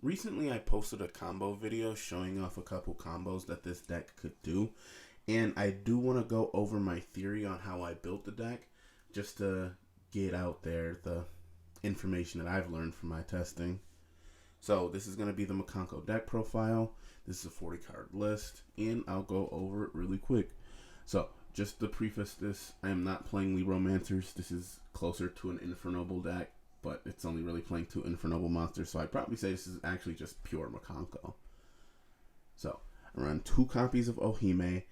Recently I posted a combo video showing off a couple combos that this deck could do, and I do want to go over my theory on how I built the deck, just to get out there the information that I've learned from my testing. So this is going to be the Mikanko deck profile. This is a 40 card list, and I'll go over it really quick. So just to preface this, I am not playing Libromancers. This is closer to an Infernoble deck, but it's only really playing 2 Infernoble monsters, so I'd probably say this is actually just pure Mikanko. So I run 2 copies of Ohime.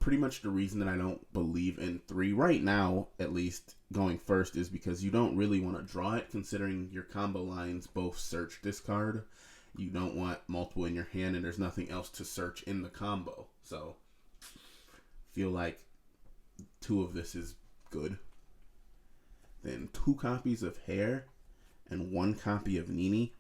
Pretty much the reason that I don't believe in 3 right now, at least going first, is because you don't really want to draw it, considering your combo lines both search discard. You don't want multiple in your hand, and there's nothing else to search in the combo. So feel like 2 of this is good. Then 2 copies of Hair and 1 copy of Nini.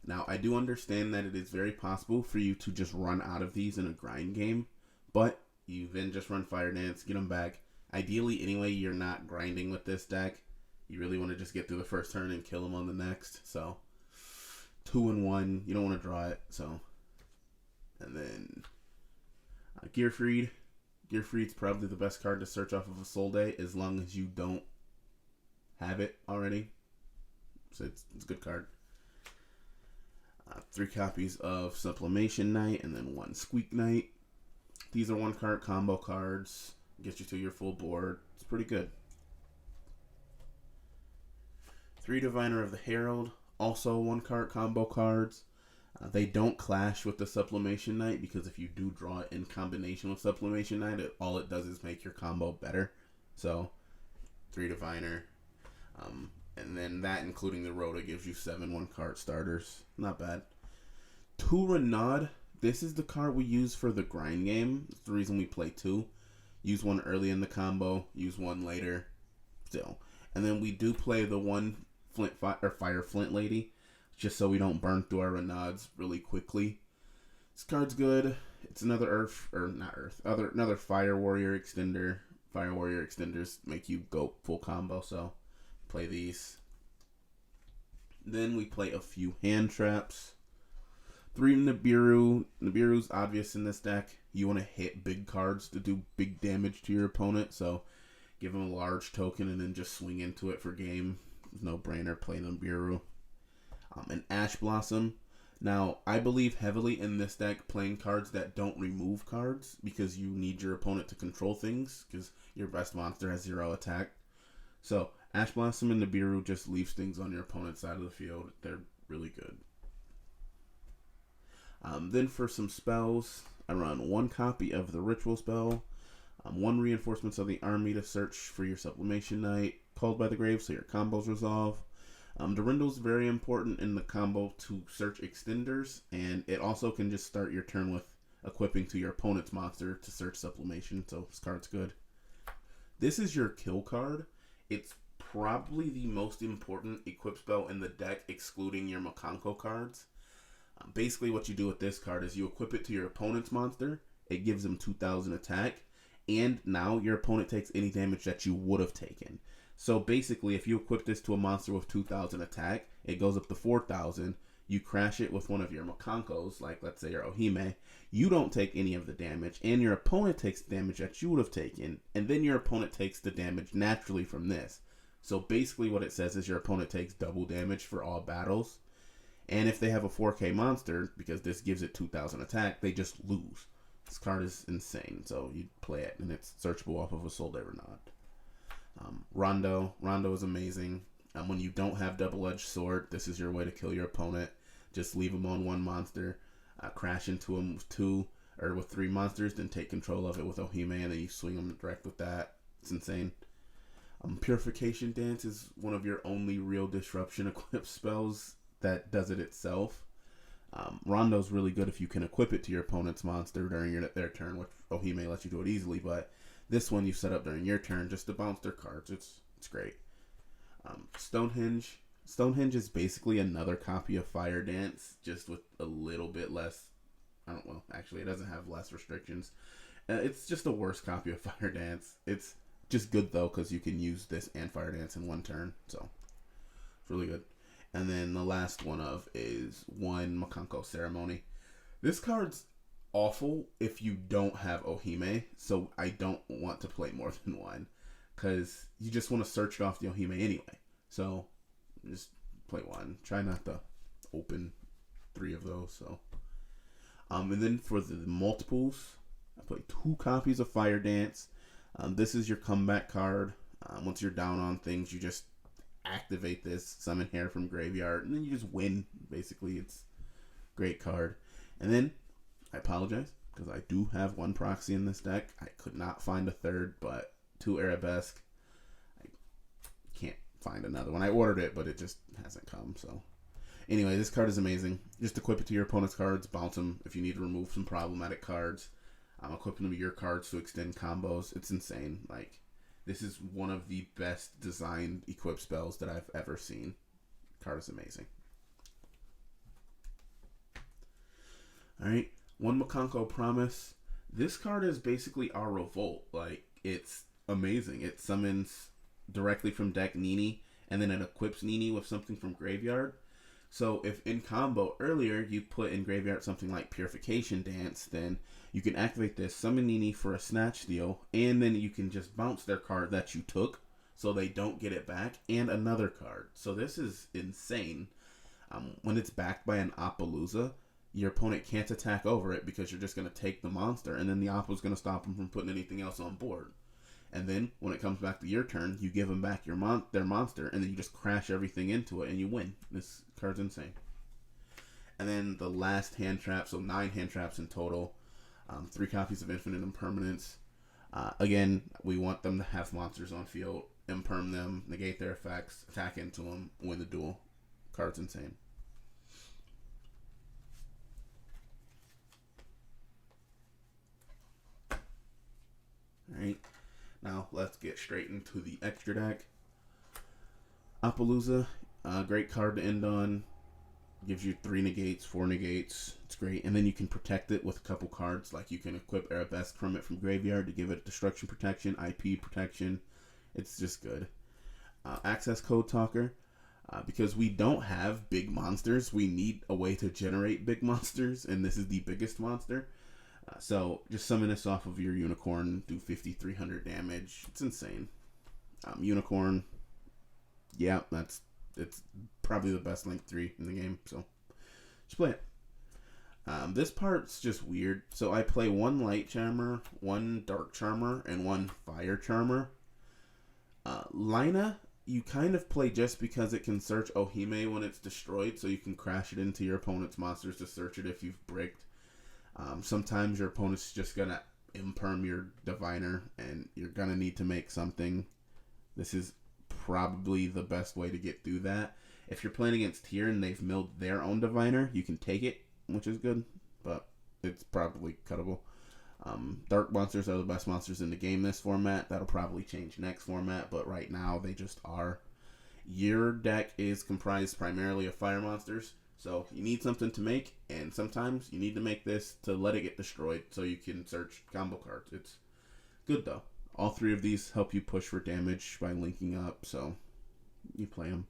Now, I do understand that it is very possible for you to just run out of these in a grind game, but you then just run Fire Dance, get them back. Ideally, anyway, you're not grinding with this deck. You really want to just get through the first turn and kill them on the next. So, 2 and 1, you don't want to draw it. So, and then Gearfried. Gearfried's probably the best card to search off of a Soul Day, as long as you don't have it already. So it's a good card. 3 copies of Sublimation Knight and then 1 Squeak Knight. These are 1 card combo cards. Get you to your full board. It's pretty good. 3 Diviner of the Herald. Also 1 card combo cards. They don't clash with the Sublimation Knight, because if you do draw it in combination with Sublimation Knight, all it does is make your combo better. So 3 Diviner. And then that, including the Rhoda, gives you 7 1-card starters. Not bad. 2 Renaud. This is the card we use for the grind game. It's the reason we play 2. Use 1 early in the combo. Use 1 later. Still. And then we do play the 1 Fire Flint Lady, just so we don't burn through our Renauds really quickly. This card's good. It's another another Fire Warrior extender. Fire Warrior extenders make you go full combo, so play these. Then we play a few hand traps. 3 Nibiru. Nibiru's obvious in this deck. You want to hit big cards to do big damage to your opponent, so give him a large token and then just swing into it for game. No brainer, play Nibiru. An Ash Blossom. Now, I believe heavily in this deck playing cards that don't remove cards, because you need your opponent to control things, because your best monster has 0 attack. So Ash Blossom and Nibiru just leaves things on your opponent's side of the field. They're really good. Then for some spells, I run 1 copy of the Ritual spell, 1 Reinforcements of the Army to search for your Sublimation Knight, Called by the Grave, so your combos resolve. Durindal's very important in the combo to search extenders, and it also can just start your turn with equipping to your opponent's monster to search Sublimation, so this card's good. This is your kill card. It's probably the most important equip spell in the deck, excluding your Mikanko cards. Basically, what you do with this card is you equip it to your opponent's monster. It gives them 2,000 attack, and now your opponent takes any damage that you would have taken. So basically, if you equip this to a monster with 2,000 attack, it goes up to 4,000. You crash it with one of your Mikankos, like let's say your Ohime. You don't take any of the damage, and your opponent takes the damage that you would have taken, and then your opponent takes the damage naturally from this. So basically what it says is your opponent takes double damage for all battles. And if they have a 4K monster, because this gives it 2,000 attack, they just lose. This card is insane, so you play it, and it's searchable off of a Soul Day Renaud. Rondo. Rondo is amazing. When you don't have Double-Edged Sword, this is your way to kill your opponent. Just leave him on 1 monster, crash into him with 2 or with 3 monsters, then take control of it with Ohime, and then you swing him direct with that. It's insane. Purification Dance is one of your only real disruption equip spells that does it itself. Rondo's really good if you can equip it to your opponent's monster during their turn, which Ohime lets you do it easily, but this one you set up during your turn just to bounce their cards. It's great. Stonehenge. Stonehenge is basically another copy of Fire Dance, just with a little bit less. Actually, it doesn't have less restrictions. It's just a worse copy of Fire Dance. It's just good though, because you can use this and Fire Dance in 1 turn, so it's really good. And then the last one of is one Mikanko Ceremony. This card's awful if you don't have Ohime, so I don't want to play more than one, because you just want to search it off the Ohime anyway. So just play one. Try not to open 3 of those. So, and then for the multiples, I play 2 copies of Fire Dance. This is your comeback card. Once you're down on things, you just activate this, summon Hair from graveyard, and then you just win. Basically, it's a great card. And then I apologize because I do have 1 proxy in this deck. I could not find a third, but 2 Arabesque. I can't find another one. I ordered it, but it just hasn't come. So anyway, this card is amazing. Just equip it to your opponent's cards, bounce them if you need to remove some problematic cards. I'm equipping them to your cards to extend combos. It's insane. Like, this is one of the best designed equip spells that I've ever seen. Card is amazing. Alright, 1 Mikanko Promise. This card is basically our Revolt. Like, it's amazing. It summons directly from deck Nini, and then it equips Nini with something from graveyard. So if in combo earlier you put in graveyard something like Purification Dance, then you can activate this, summon Nini for a Snatch Steal, and then you can just bounce their card that you took so they don't get it back, and another card. So this is insane. When it's backed by an Appaloosa, your opponent can't attack over it because you're just going to take the monster, and then the Appa is going to stop them from putting anything else on board. And then when it comes back to your turn, you give them back their monster, and then you just crash everything into it, and you win. This card's insane. And then the last hand trap, so 9 hand traps in total. 3 copies of Infinite Impermanence. Again, we want them to have monsters on field. Imperm them, negate their effects, attack into them, win the duel. Card's insane. Alright, now let's get straight into the extra deck. Appaloosa, great card to end on. Gives you 3 negates, 4 negates. It's great. And then you can protect it with a couple cards. Like you can equip Arabesque from it from graveyard to give it destruction protection, IP protection. It's just good. Access Code Talker. Because we don't have big monsters, we need a way to generate big monsters. And this is the biggest monster. So just summon this off of your Unicorn. Do 5,300 damage. It's insane. Unicorn. Yeah, it's probably the best Link 3 in the game, so just play it. This part's just weird. So I play 1 Light Charmer, 1 Dark Charmer, and 1 Fire Charmer. Lina, you kind of play just because it can search Ohime when it's destroyed, so you can crash it into your opponent's monsters to search it if you've bricked. Sometimes your opponent's just going to imperm your Diviner, and you're going to need to make something. This is probably the best way to get through that. If you're playing against Tier and they've milled their own Diviner, you can take it, which is good, but it's probably cuttable. Dark monsters are the best monsters in the game this format. That'll probably change next format, but right now they just are. Your deck is comprised primarily of fire monsters, so you need something to make, and sometimes you need to make this to let it get destroyed so you can search combo cards. It's good though. All 3 of these help you push for damage by linking up, so you play them.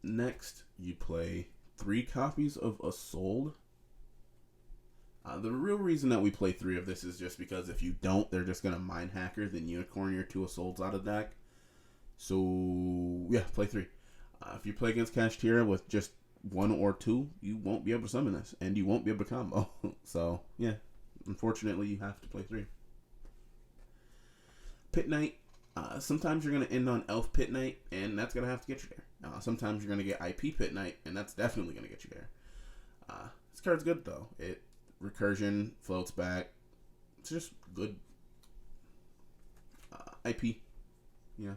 Next, you play 3 copies of Assault. The real reason that we play 3 of this is just because if you don't, they're just going to Mind Hacker, then Unicorn your 2 Assaults out of deck. So, yeah, play 3. If you play against Kashtira with just 1 or 2, you won't be able to summon this, and you won't be able to combo. So, yeah. Unfortunately, you have to play 3. Pit Knight. Sometimes you're going to end on Elf Pit Knight, and that's going to have to get you there. Sometimes you're going to get IP Pit Knight, and that's definitely going to get you there. This card's good, though. It recursion, floats back. It's just good. IP. Yeah.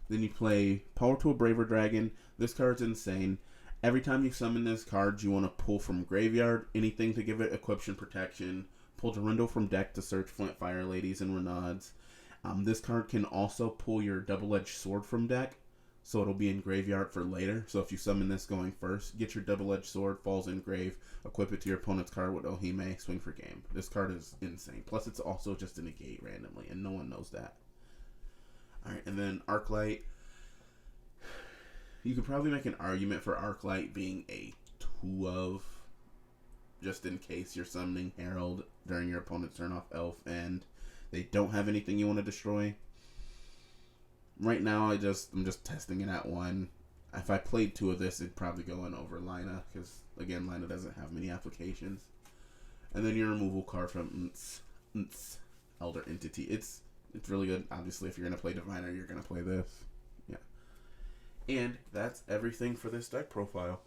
Then you play Power Tool Braver Dragon. This card's insane. Every time you summon this card, you want to pull from graveyard anything to give it equiption protection. Pull Dorundo from deck to search Flint Fire Ladies and Renauds. This card can also pull your Double-Edged Sword from deck, so it'll be in graveyard for later. So if you summon this going first, get your Double-Edged Sword, falls in grave, equip it to your opponent's card with Ohime, swing for game. This card is insane. Plus, it's also just a negate randomly, and no one knows that. Alright, and then Arclight. You could probably make an argument for Arclight being a 2 of, just in case you're summoning Herald during your opponent's turn off Elf and they don't have anything you want to destroy. Right now, I'm just testing it at 1. If I played 2 of this, it'd probably go in over Lina, because, again, Lina doesn't have many applications. And then your removal card from Elder Entity. It's really good. Obviously, if you're going to play Diviner, you're going to play this. Yeah. And that's everything for this deck profile.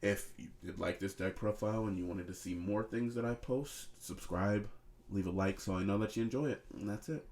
If you did like this deck profile and you wanted to see more things that I post, subscribe, leave a like so I know that you enjoy it. And that's it.